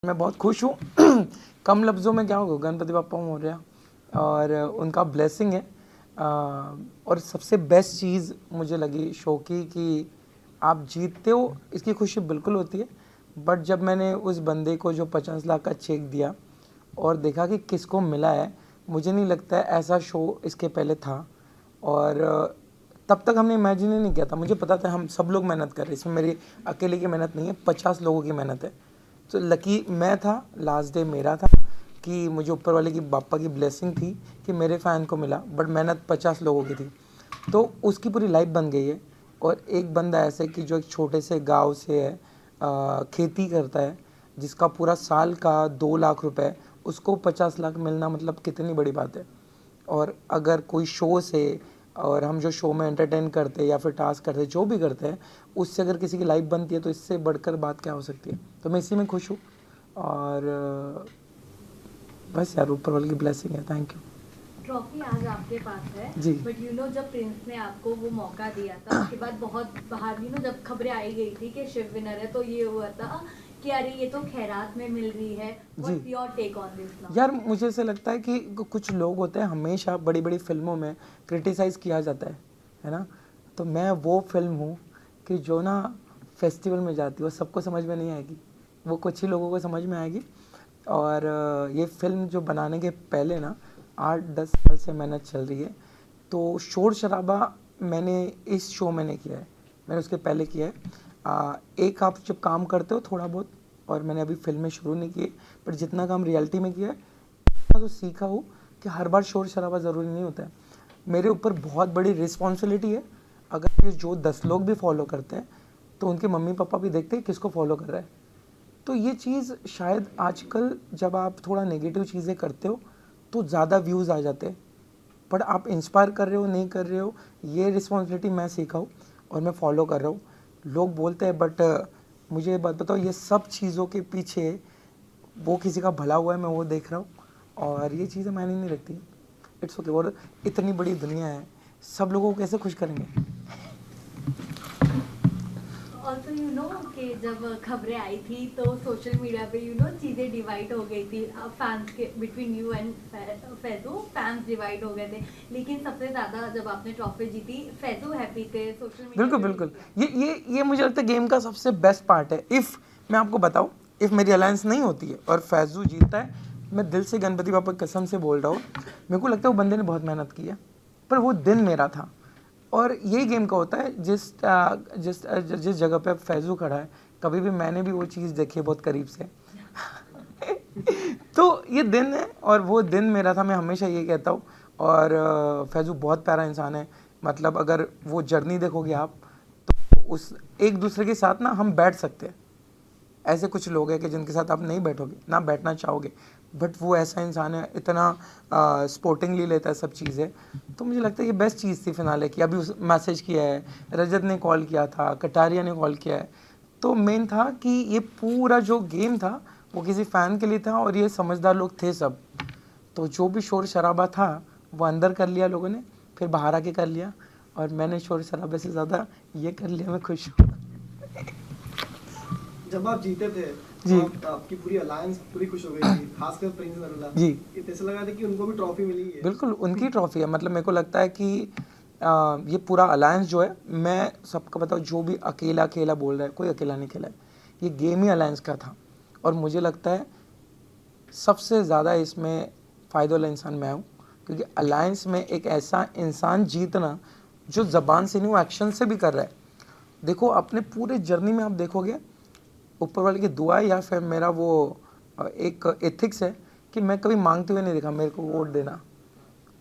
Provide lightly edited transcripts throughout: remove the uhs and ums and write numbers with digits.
मैं बहुत खुश हूँ। कम लफ्ज़ों में क्या होगा, गणपति बप्पा मौर्य और उनका ब्लेसिंग है। और सबसे बेस्ट चीज़ मुझे लगी शो की कि आप जीतते हो, इसकी खुशी बिल्कुल होती है। बट जब मैंने उस बंदे को जो 50 लाख का चेक दिया और देखा कि किसको मिला है, मुझे नहीं लगता है ऐसा शो इसके पहले था। और तब तक हमने इमेजिन ही नहीं किया था। मुझे पता था हम सब लोग मेहनत कर रहे हैं, इसमें मेरी अकेले की मेहनत नहीं है, 50 लोगों की मेहनत है। तो लकी मैं था, लास्ट डे मेरा था कि मुझे ऊपर वाले की बापा की ब्लेसिंग थी कि मेरे फ़ैन को मिला, बट मेहनत 50 लोगों की थी। तो उसकी पूरी लाइफ बन गई है। और एक बंदा ऐसे कि जो एक छोटे से गांव से है, खेती करता है, जिसका पूरा साल का 2 लाख रुपए, उसको 50 लाख मिलना मतलब कितनी बड़ी बात है। और अगर कोई शो से, और हम जो शो में एंटरटेन करते हैं या फिर टास्क करते हैं, जो भी करते हैं, उससे अगर किसी की लाइफ बनती है तो इससे बढ़कर बात क्या हो सकती है। तो मैं इसी में खुश हूँ। और बस यार, ऊपर वाले की ब्लेसिंग है। Thank you. ट्रॉफी आज आपके पास है जी। बट जब प्रिंस ने आपको वो मौका दिया था उसके बाद बहुत बाहर जब खबरें आई गई थी कि शिव विनर है तो ये हुआ था कि अरे ये तो खैरात में मिल रही है। What's your take on this now? यार मुझे ऐसा लगता है कि कुछ लोग होते हैं, हमेशा बड़ी बड़ी फिल्मों में क्रिटिसाइज़ किया जाता है ना। तो मैं वो फिल्म हूँ कि जो ना फेस्टिवल में जाती है, वो सबको समझ में नहीं आएगी, वो कुछ ही लोगों को समझ में आएगी। और ये फिल्म जो बनाने के पहले ना 8-10 साल से मेहनत चल रही है। तो शोर शराबा मैंने इस शो में नहीं किया है, मैंने उसके पहले किया है। एक आप जब काम करते हो थोड़ा बहुत, और मैंने अभी फिल्में शुरू नहीं की, पर जितना काम रियलिटी में किया है तो सीखा हूँ कि हर बार शोर शराबा ज़रूरी नहीं होता है। मेरे ऊपर बहुत बड़ी रिस्पॉन्सिबिलिटी है। अगर ये जो 10 लोग भी फॉलो करते हैं तो उनके मम्मी पापा भी देखते हैं किसको फॉलो कर रहा है। तो ये चीज़ शायद आजकल जब आप थोड़ा नेगेटिव चीज़ें करते हो तो ज़्यादा व्यूज़ आ जाते हैं, बट आप इंस्पायर कर रहे हो नहीं कर रहे हो, ये रिस्पॉन्सिबिलिटी मैं सीखा हूँ और मैं फॉलो कर रहा हूँ। लोग बोलते हैं, बट मुझे बात बताओ, ये सब चीज़ों के पीछे वो किसी का भला हुआ है, मैं वो देख रहा हूँ। और ये चीज़ें मायने नहीं रखती। It's okay. और इतनी बड़ी दुनिया है, सब लोगों को कैसे खुश करेंगे। ऑल्सो कि जब खबरें आई थी तो सोशल मीडिया पे चीज़ें डिवाइड हो गई थी फैंस के between you and Faizu. Fans divide हो गए थे, लेकिन सबसे ज़्यादा जब आपने ट्रॉफी जीती फैजू हैप्पी थे सोशल मीडिया। बिल्कुल बिल्कुल। ये मुझे लगता है गेम का सबसे बेस्ट पार्ट है। इफ़ मैं आपको बताऊं, इफ़ मेरी अलायंस नहीं होती है और फैजू जीतता है, मैं दिल से गणपति बापा की कसम से बोल रहा हूँ, मेरे को लगता है वो बंदे ने बहुत मेहनत की है, पर वो दिन मेरा था। और यही गेम का होता है, जिस जिस जिस जगह पे अब फैजू खड़ा है, कभी भी मैंने भी वो चीज़ देखी है बहुत करीब से। तो ये दिन है और वो दिन मेरा था, मैं हमेशा ये कहता हूँ। और फैजू बहुत प्यारा इंसान है। मतलब अगर वो जर्नी देखोगे आप, तो उस एक दूसरे के साथ ना हम बैठ सकते हैं। ऐसे कुछ लोग हैं कि जिनके साथ आप नहीं बैठोगे, ना बैठना चाहोगे, बट वो ऐसा इंसान है, इतना स्पोर्टिंगली लेता है सब चीज़ें। तो मुझे लगता है ये बेस्ट चीज़ थी फिनाले की। अभी उस मैसेज किया है, रजत ने कॉल किया था, कटारिया ने कॉल किया है। तो मेन था कि ये पूरा जो गेम था वो किसी फ़ैन के लिए था और ये समझदार लोग थे सब। तो जो भी शोर शराबा था वो अंदर कर लिया लोगों ने, फिर बाहर आके कर लिया, और मैंने शोर शराबे से ज़्यादा ये कर लिया। मैं खुश हूँ। जब आप जीते थे जी, तो आपकी पूरी अलायंस पूरी खुश हो गई थी, खासकर प्रिंस नरुला जी, ऐसा लगा था कि उनको भी ट्रॉफी मिली है। बिल्कुल उनकी ट्रॉफी है। मतलब मेरे को लगता है कि ये पूरा अलायंस जो है, मैं सबको बताऊँ, जो भी अकेला अकेला बोल रहा है, कोई अकेला नहीं खेला है, ये गेम ही अलायंस का था। और मुझे लगता है सबसे ज़्यादा इसमें फ़ायदा वाला इंसान मैं हूँ, क्योंकि अलायंस में एक ऐसा इंसान जीतना जो ज़बान से नहीं, वो एक्शन से भी कर रहा है। देखो अपने पूरे जर्नी में आप देखोगे, ऊपर वाले की दुआ या फिर मेरा वो एक एथिक्स है कि मैं कभी मांगते हुए नहीं देखा मेरे को वोट देना।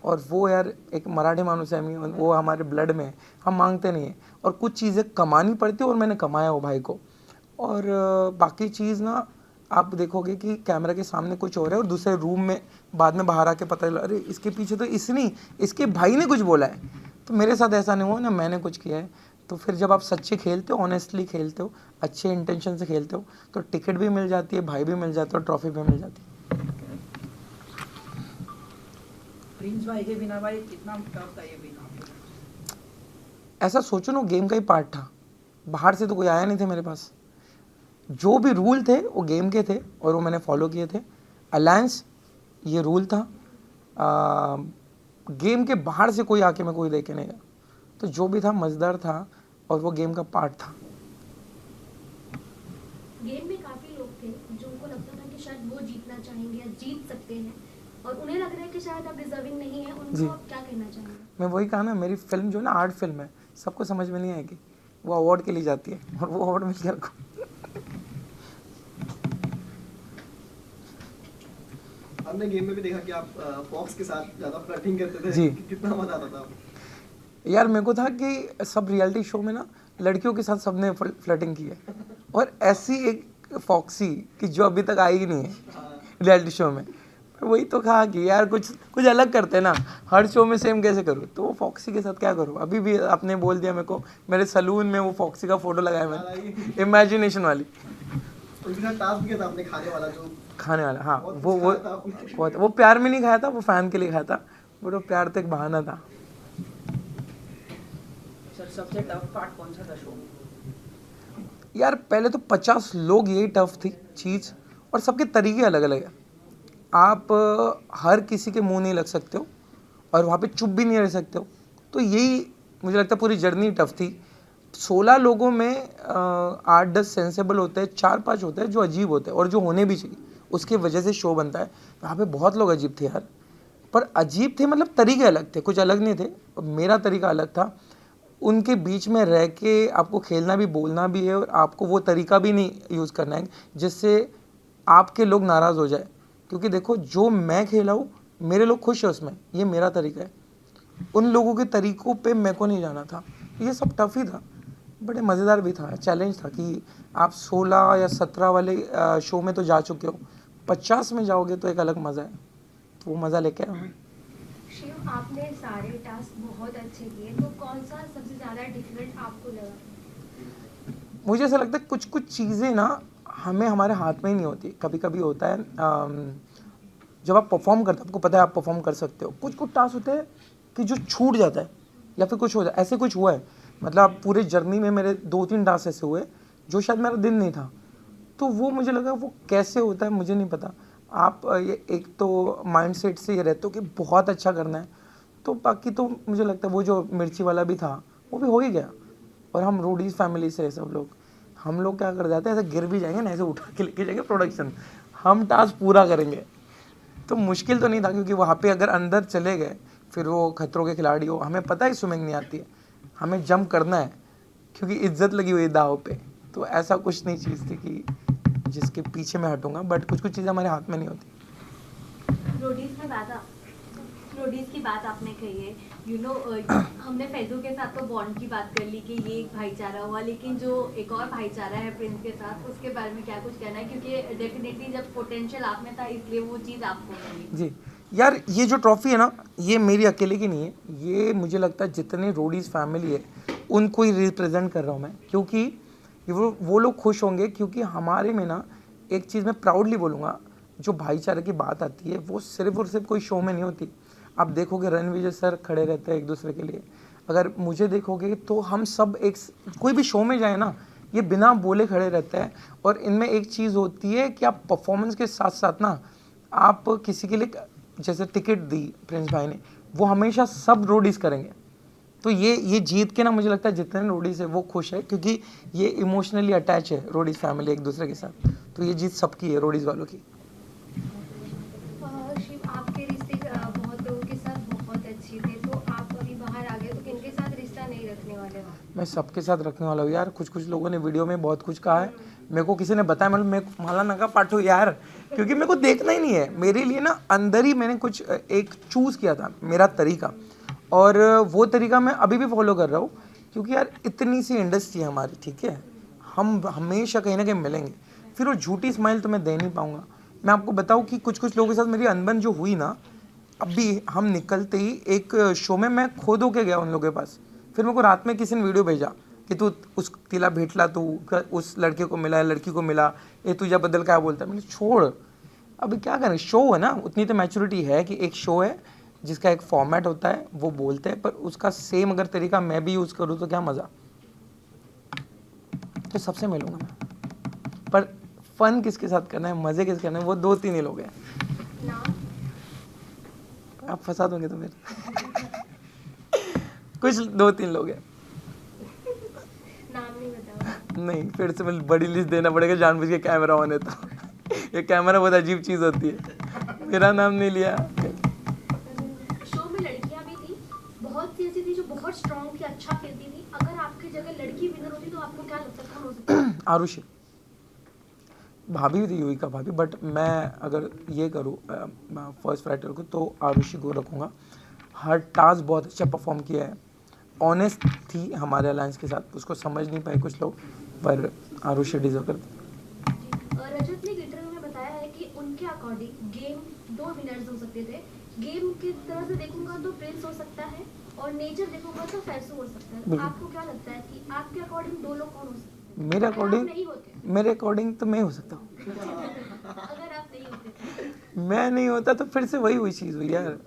और वो यार एक मराठी मानुस है, वो हमारे ब्लड में है, हम मांगते नहीं हैं। और कुछ चीज़ें कमानी पड़ती है और मैंने कमाया वो भाई को। और बाकी चीज़ ना, आप देखोगे कि कैमरा के सामने कुछ हो रहा है और दूसरे रूम में बाद में बाहर आके पता चला, अरे इसके पीछे तो इसके भाई ने कुछ बोला है। तो मेरे साथ ऐसा नहीं हुआ ना, मैंने कुछ किया है। तो फिर जब आप सच्चे खेलते हो, ऑनेस्टली खेलते हो, अच्छे इंटेंशन से खेलते हो, तो टिकट भी मिल जाती है, भाई भी मिल जाता है और ट्रॉफी भी मिल जाती है। प्रिंस भाई के बिना भाई कितना टफ था ये बिना। ऐसा सोचो ना, गेम का ही पार्ट था, बाहर से तो कोई आया नहीं था मेरे पास। जो भी रूल थे वो गेम के थे और वो मैंने फॉलो किए थे। अलायंस ये रूल था, गेम के बाहर से कोई आके मैं कोई देखे नहीं गया, तो जो भी था मज़ेदार था और वो गेम का पार्ट था। गेम में काफी लोग थे जो उनको लगता था कि शायद वो जीतना चाहेंगे या जीत सकते हैं और उन्हें लग रहा है कि शायद आप डिजर्विंग नहीं है, जी। उनको आप क्या कहना चाहेंगे? मैं वही कहा ना, मेरी फिल्म जो ना आर्ट फिल्म है, सबको समझ में नहीं आएगी, वो अवार्ड के लिए जाती है और वो अवार्ड मिल गया को। हमने गेम में भी देखा कि आप फॉक्स के साथ ज्यादा फ्लर्टिंग करते थे। जी। कितना मजा आता था? यार मेरे को था कि सब रियलिटी शो में ना लड़कियों के साथ सबने फ्लर्टिंग की है, और ऐसी एक फॉक्सी कि जो अभी तक आई ही नहीं है रियलिटी शो में। मैं वही तो कहा कि यार कुछ अलग करते हैं ना, हर शो में सेम कैसे करूँ, तो वो फॉक्सी के साथ क्या करूँ। अभी भी आपने बोल दिया मेरे को, मेरे सलून में वो फॉक्सी का फोटो लगाया मैंने, इमेजिनेशन वाली। उनके साथ टास्क किया था आपने खाने वाला जो खाने वाला, हाँ बहुत वो कुछ वो खाया था आपने। वो प्यार में नहीं खाया था, वो फैन के लिए खाया था, वो तो प्यार तो एक बहाना था। सर सबसे टफ पार्ट कौन सा था शो में? यार पहले तो 50 लोग, यही टफ थी चीज़, और सबके तरीके अलग अलग है। आप हर किसी के मुंह नहीं लग सकते हो और वहाँ पे चुप भी नहीं रह सकते हो, तो यही मुझे लगता है पूरी जर्नी टफ थी। 16 लोगों में 8-10 सेंसेबल होते हैं, 4-5 होते हैं जो अजीब होते हैं और जो होने भी चाहिए, उसकी वजह से शो बनता है। वहाँ पे बहुत लोग अजीब थे यार, पर अजीब थे मतलब तरीके अलग थे, कुछ अलग नहीं थे, और मेरा तरीका अलग था। उनके बीच में रह के आपको खेलना भी, बोलना भी है, और आपको वो तरीका भी नहीं यूज़ करना है जिससे आपके लोग नाराज़ हो जाए। क्योंकि देखो जो मैं खेला हूँ, मेरे लोग खुश है उसमें, ये मेरा तरीका है। उन लोगों के तरीकों पे मेरे को नहीं जाना था। ये सब टफ ही था, बड़े मज़ेदार भी था, चैलेंज था कि आप 16 या 17 वाले शो में तो जा चुके हो, 50 में जाओगे तो एक अलग मज़ा है, तो वो मज़ा लेके आया हूँ। शिव, आपने सारे टास्क बहुत अच्छे किए, तो कौन सा सबसे ज्यादा डिफिकल्ट आपको लगा? मुझे ऐसा लगता है कुछ कुछ चीज़ें ना हमें हमारे हाथ में ही नहीं होती। कभी कभी होता है जब आप परफॉर्म करते हो, आपको पता है आप परफॉर्म कर सकते हो, कुछ कुछ टास्क होते हैं कि जो छूट जाता है या फिर कुछ हो जाए, ऐसे कुछ हुआ है। मतलब पूरे जर्नी में मेरे 2-3 टास्क ऐसे हुए जो शायद मेरा दिन नहीं था, तो वो मुझे लगा वो कैसे होता है मुझे नहीं पता। आप ये एक तो माइंडसेट से ये रहते हो कि बहुत अच्छा करना है, तो बाकी तो मुझे लगता है वो जो मिर्ची वाला भी था वो भी हो ही गया। और हम रोडीज फैमिली से सब लोग, हम लोग क्या कर जाते हैं, ऐसे गिर भी जाएंगे ना, ऐसे उठा के लेके जाएंगे प्रोडक्शन, हम टास्क पूरा करेंगे। तो मुश्किल तो नहीं था, क्योंकि वहाँ पे अगर अंदर चले गए, फिर वो खतरों के खिलाड़ी हो, हमें पता है स्विमिंग नहीं आती है, हमें जंप करना है क्योंकि इज्जत लगी हुई है दाव पे। तो ऐसा कुछ नहीं चीज़ थी कि जिसके पीछे मैं हटूंगा, बट कुछ कुछ चीज़ें हमारे हाथ में नहीं होती। रोडीज की बात आपने कही है, हमने फैजू के साथ तो बॉन्ड की बात कर ली कि ये एक भाईचारा हुआ, लेकिन जो एक और भाईचारा है प्रिंस के साथ, उसके बारे में क्या कुछ कहना है? क्योंकि डेफिनेटली जब पोटेंशियल आप में था, इसलिए वो चीज़ आपको मिली। जी यार, ये जो ट्रॉफी है ना, ये मेरी अकेले की नहीं है, ये मुझे लगता है जितने रोडीज फैमिली है उनको ही रिप्रेजेंट कर रहा हूँ मैं, क्योंकि वो लोग खुश होंगे। क्योंकि हमारे में ना एक चीज़ मैं प्राउडली बोलूँगा, जो भाईचारे की बात आती है वो सिर्फ और सिर्फ कोई शो में नहीं होती। आप देखोगे रणविजय सर खड़े रहते हैं एक दूसरे के लिए, अगर मुझे देखोगे तो हम सब एक, कोई भी शो में जाए ना, ये बिना बोले खड़े रहते हैं। और इनमें एक चीज़ होती है कि आप परफॉर्मेंस के साथ साथ ना, आप किसी के लिए जैसे टिकट दी प्रिंस भाई ने, वो हमेशा सब रोडीज करेंगे। तो ये जीत के ना मुझे लगता है जितने रोडीज है वो खुश है, क्योंकि ये इमोशनली अटैच है रोडीज फैमिली एक दूसरे के साथ। तो ये जीत सबकी है, रोडीज वालों की। शिव, आपके रिश्ते बहुत लोगों के साथ बहुत अच्छे थे, तो आप अभी बाहर आ गए, तो किनके साथ रिश्ता नहीं रखने वाले हो? मैं सबके साथ रखने वाला हूँ यार। कुछ कुछ लोगों ने वीडियो में बहुत कुछ कहा है, मेरे को किसी ने बताया, मतलब मैं माला नगा पाठो यार, क्योंकि मेरे को देखना ही नहीं है। मेरे लिए ना अंदर ही मैंने कुछ एक चूज़ किया था मेरा तरीका, और वो तरीका मैं अभी भी फॉलो कर रहा हूँ। क्योंकि यार इतनी सी इंडस्ट्री है हमारी, ठीक है, हम हमेशा कहीं ना कहीं मिलेंगे, फिर वो झूठी स्माइल तो मैं दे नहीं पाऊँगा। मैं आपको बताऊँ कि कुछ कुछ लोगों के साथ मेरी अनबन जो हुई ना, अभी हम निकलते ही एक शो में मैं खुद होके गया उन लोगों के पास, फिर मेरे को रात में किसी ने वीडियो भेजा कि तू उस तिला भेटला, तू उस लड़के को मिला, लड़की को मिला, ये तुझा बदल क्या बोलता है। मैंने छोड़, अभी क्या करें, शो है ना, उतनी तो मैच्योरिटी है कि एक शो है जिसका एक फॉर्मेट होता है, वो बोलते हैं, पर उसका सेम अगर तरीका मैं भी यूज़ करूँ तो क्या मज़ा। तो सबसे मिलूंगा मैं, पर फन किसके साथ करना है, मज़े किसके करना है, वो 2-3 ही लोग हैं। नाम आप फंसा दोगे तो मेरे कुछ 2-3 लोग हैं। नाम नहीं बताओ। नहीं, फिर से मैं बड़ी लिस्ट देना पड़ेगा जानबूझ के कैमरा ऑन है तो। ये कैमरा बहुत अजीब चीज़ होती है, मेरा नाम नहीं लिया। शो में लड़कियां भी थी, बहुत सी ऐसी थी जो बहुत स्ट्रांग थी, अच्छा खेलती थी। अगर आपकी जगह लड़की विनर होती तो आपको क्या लगता है कौन हो सकता है? आरुषि भाभी भी थी, युविका भाभी, बट मैं अगर ये करूँ फर्स्ट फाइटर को तो आरुषि को रखूँगा। हर टास्क बहुत अच्छा परफॉर्म किया है, ऑनेस्ट थी हमारे अलायंस के साथ, उसको समझ नहीं पाए कुछ लोग, पर आरुषि डिजर्व करती। रजत ने इंटरव्यू में बताया है कि उनके अकॉर्डिंग गेम 2 विनर्स हो सकते थे। गेम की तरह से देखूंगा तो प्रिंस हो सकता है और नेचर देखूंगा तो फैसू हो सकता है। बिल्कुल। आपको क्या लगता है कि आपके अकॉर्डिंग 2 लोग कौन हो सकते हैं? मेरे अगर आप अकॉर्डिंग नहीं होते तो मैं हो सकता हूँ। अगर आप नहीं होते तो? मैं नहीं होता तो फिर से वही हुई चीज़ हुई यार।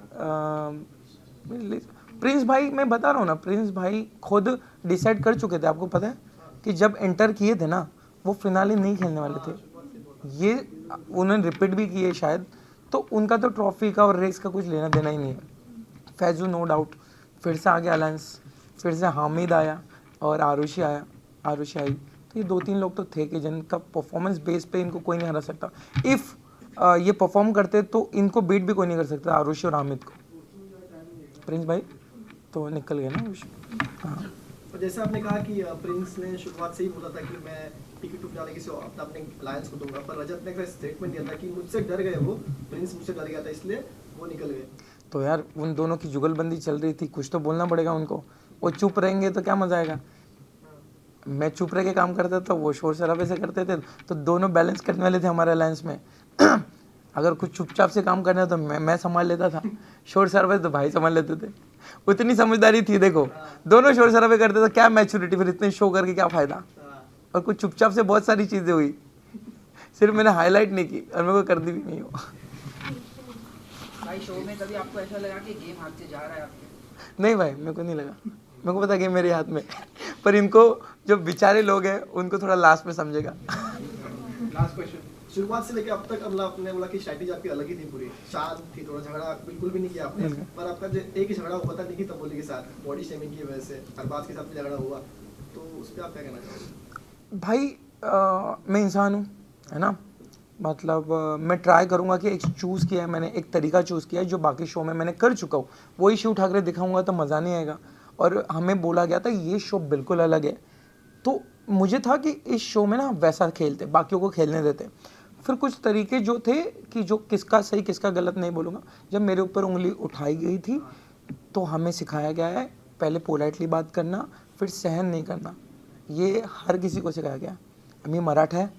प्रिंस भाई, मैं बता रहा हूँ ना, प्रिंस भाई खुद डिसाइड कर चुके थे, आपको पता है कि जब एंटर किए थे ना, वो फिनाले नहीं खेलने वाले थे। ये उन्होंने रिपीट भी किए शायद, तो उनका तो ट्रॉफी का और रेस का कुछ लेना देना ही नहीं है। फैजू नो डाउट फिर से आ गया अलायंस, फिर से हामिद आया और आरुषि आई, तो ये 2-3 लोग तो थे कि जिनका परफॉर्मेंस बेस पे इनको कोई नहीं हरा सकता। इफ़ ये परफॉर्म करते तो इनको बीट भी कोई नहीं कर सकता, आरुषि और हामिद को। प्रिंस भाई तो निकल गए ना आरुषि। हाँ, और जैसे आपने कहा कि प्रिंस ने शुरुआत से ही बोला था कि मैं टिकट टू फिनाले किसी अपने अलायंस को दूंगा, पर रजत ने एक स्टेटमेंट दिया था कि मुझसे डर गए वो, प्रिंस मुझसे डर गया था इसलिए वो निकल गए। तो यार उन दोनों की जुगलबंदी चल रही थी, कुछ तो बोलना पड़ेगा उनको। वो चुप रहेंगे तो क्या मजा आएगा। मैं चुप रह के काम करता था, वो शोर शराबे से करते थे, तो दोनों बैलेंस करने वाले थे हमारे अलायंस में। अगर कुछ चुपचाप से काम करना है तो मैं संभाल लेता था, शोर शराबे तो भाई संभाल लेते थे। उतनी समझदारी थी, देखो दोनों शोर शराबे करते थे, क्या मैच्योरिटी, फिर इतने शो करके क्या फ़ायदा। और कुछ चुपचाप से बहुत सारी चीज़ें हुई, सिर्फ मैंने हाईलाइट नहीं की और मेरे को करती भी नहीं हो। भाई शो में कभी आपको ऐसा लगा कि गेम हाथ से जा रहा है आपके? नहीं भाई, मेरे को नहीं लगा, मेरे को पता कि मेरे हाथ में। पर इनको जो बेचारे लोग हैं उनको थोड़ा लास्ट में समझेगा। लास्ट क्वेश्चन, शुरुआत से लेकर अब तक अमला आपने बोला कि स्ट्रैटेजी आपकी अलग ही थी, पूरी शांत थी, थोड़ा झगड़ा बिल्कुल भी नहीं किया आपने, पर आपका जो एक ही झगड़ा हुआ था निकी तंबोली के साथ, बॉडी शेमिंग की वजह से अरबाज के साथ भी झगड़ा हुआ, तो उस पर आप क्या कहना चाहोगे? भाई मैं इंसान हूँ, है ना, मतलब मैं ट्राई करूँगा कि एक चूज़ किया है मैंने, एक तरीका चूज़ किया है जो बाकी शो में मैंने कर चुका हूँ, वही शो उठा कर दिखाऊँगा तो मज़ा नहीं आएगा। और हमें बोला गया था ये शो बिल्कुल अलग है, तो मुझे था कि इस शो में ना वैसा खेलते, बाकियों को खेलने देते। फिर कुछ तरीके जो थे कि जो किसका सही किसका गलत नहीं बोलूँगा, जब मेरे ऊपर उंगली उठाई गई थी तो हमें सिखाया गया है पहले पोलाइटली बात करना, फिर सहन नहीं करना। ये हर किसी को सिखाया गया। मी मराठा है,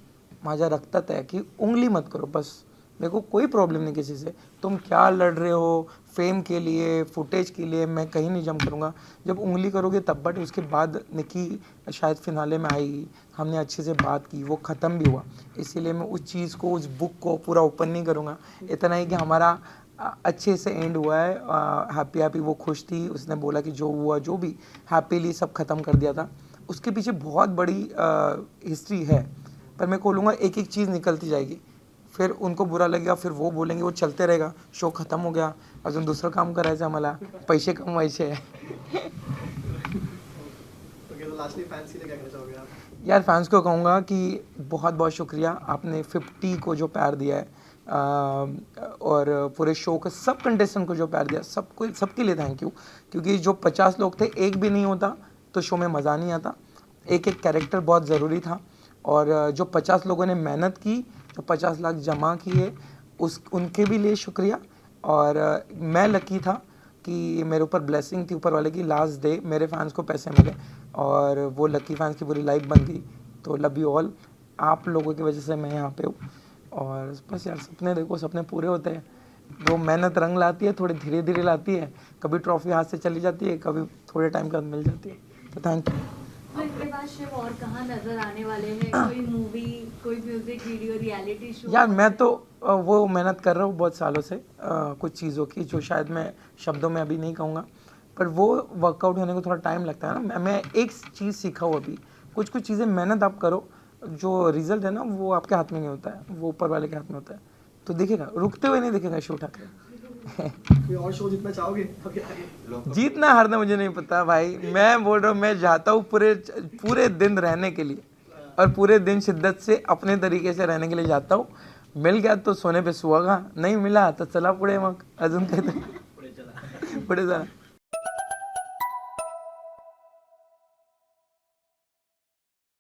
माझा रक्तात है कि उंगली मत करो, बस मेरे को कोई प्रॉब्लम नहीं किसी से। तुम क्या लड़ रहे हो, फेम के लिए, फुटेज के लिए, मैं कहीं नहीं जम करूँगा। जब उंगली करोगे तब, बट उसके बाद निकी शायद फिनाले में आई, हमने अच्छे से बात की, वो ख़त्म भी हुआ, इसीलिए मैं उस चीज़ को, उस बुक को पूरा ओपन नहीं करूँगा। इतना ही कि हमारा अच्छे से एंड हुआ है, हैप्पी वो खुश थी, उसने बोला कि जो हुआ जो भी हैप्पीली सब ख़त्म कर दिया था। उसके पीछे बहुत बड़ी हिस्ट्री है, पर मैं खोलूँगा एक एक चीज़ निकलती जाएगी, फिर उनको बुरा लगेगा, फिर वो बोलेंगे, वो चलते रहेगा। शो खत्म हो गया, अजून दुसरं काम करायचं आम्हाला, पैसे कमवायचे आहे। तो लास्टली फैंस के लिए क्या कहना चाहोगे आप? यार फैंस को कहूँगा कि बहुत बहुत शुक्रिया, आपने 50 को जो प्यार दिया है, और पूरे शो के सब कंटेस्टेंट को जो प्यार दिया, सबको, सबके लिए थैंक यू। क्योंकि जो 50 लोग थे, एक भी नहीं होता तो शो में मज़ा नहीं आता। एक एक कैरेक्टर बहुत ज़रूरी था, और जो 50 लोगों ने मेहनत की, जो 50 लाख जमा किए, उनके भी लिए शुक्रिया। और मैं लकी था कि मेरे ऊपर ब्लेसिंग थी ऊपर वाले की, लास्ट डे मेरे फैंस को पैसे मिले और वो लकी फैंस की पूरी लाइफ बन गई। तो लव यू ऑल, आप लोगों की वजह से मैं यहाँ पे हूँ। और बस यार, सपने देखो, सपने पूरे होते हैं। वो मेहनत रंग लाती है, थोड़ी धीरे धीरे लाती है, कभी ट्रॉफी हाथ से चली जाती है, कभी थोड़े टाइम के बाद मिल जाती है। तो थैंक यू। तो इसके बाद शिव और कहाँ नजर आने वाले हैं? कोई मूवी, कोई म्यूजिक वीडियो, रियलिटी शो? यार मैं तो वो मेहनत कर रहा हूँ बहुत सालों से, कुछ चीज़ों की जो शायद मैं शब्दों में अभी नहीं कहूँगा, पर वो वर्कआउट होने को थोड़ा टाइम लगता है ना। मैं एक चीज़ सीखा हूँ अभी, कुछ चीज़ें मेहनत आप करो, जो रिजल्ट है ना वो आपके हाथ में नहीं होता है, वो ऊपर वाले के हाथ में होता है। तो दिखेगा, रुकते हुए नहीं दिखेगा शिव ठाकरे। कोई और शो जितना चाहोगे आगे आगे? जीतना हारना मुझे नहीं पता भाई, मैं बोल रहा हूँ मैं जाता हूँ पूरे दिन रहने के लिए, और पूरे दिन शिद्दत से अपने तरीके से रहने के लिए जाता हूँ। मिल गया तो सोने पे सुहागा, नहीं मिला तो चला पुढे, मग अजून काही पुढे चला।